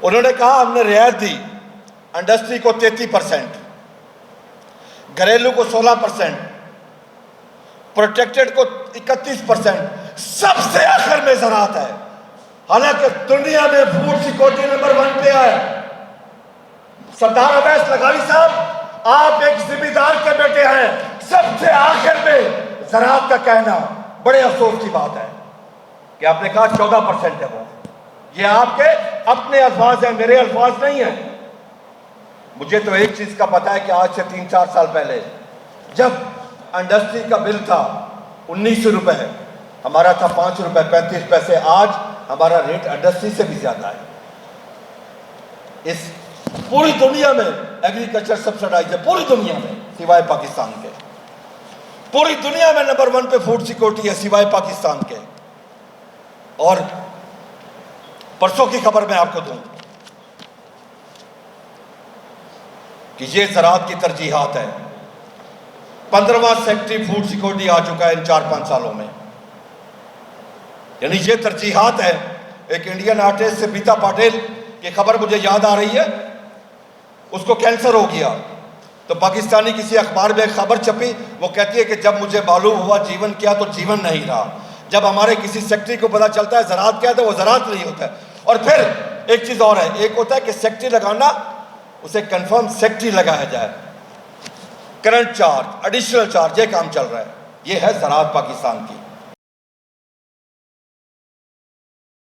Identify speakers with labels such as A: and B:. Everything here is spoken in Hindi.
A: उन्होंने कहा हमने रियायत दी, इंडस्ट्री को 33%, घरेलू को 16%, प्रोटेक्टेड को 31%, सबसे आखिर में ज़राअत है। हालांकि दुनिया में फूड सिक्योरिटी नंबर 1 पे है। सरदार अवैस लगावी साहब, आप एक जिम्मेदार के बेटे हैं, सबसे आखिर में ज़राअत का कहना बड़े अफसोस की बात है कि आपने कहा 14% है। वो ये आपके अपने अल्फाज हैं, मेरे अल्फाज नहीं हैं। मुझे तो एक चीज का पता है कि आज से 3-4 साल पहले जब इंडस्ट्री का बिल था 1900 रुपए, हमारा था 5 रुपए 35 पैसे, आज हमारा रेट इंडस्ट्री से भी ज्यादा है। इस पूरी दुनिया में एग्रीकल्चर सब्सिडाइज है, पूरी दुनिया में सिवाय पाकिस्तान के। पूरी दुनिया में नंबर 1 पे फूड सिक्योरिटी है सिवाय पाकिस्तान के। और परसों की खबर मैं आपको दूं कि ये ज़राअत की तरजीहात है। 15वां सेक्रेटरी फूड सिक्योरिटी आ चुका है इन 4-5 सालों में। यानी ये तरजीहात है। एक इंडियन आर्टिस्ट से बीता पाटिल की खबर मुझे याद आ रही है, उसको कैंसर हो गया तो पाकिस्तानी किसी अखबार में एक खबर छपी, वो कहती है कि जब मुझे मालूम हुआ जीवन क्या तो जीवन नहीं रहा। जब हमारे किसी सेक्रेटरी को पता चलता है ज़राअत क्या है तो वो ज़राअत नहीं होता है। और फिर एक चीज़ और है, एक होता है कि सेक्रेटरी लगाना, उसे कंफर्म सेक्रेटरी लगाया जाए, करंट चार्ज, एडिशनल चार्ज, ये काम चल रहा है। ये है ज़राअत पाकिस्तान की।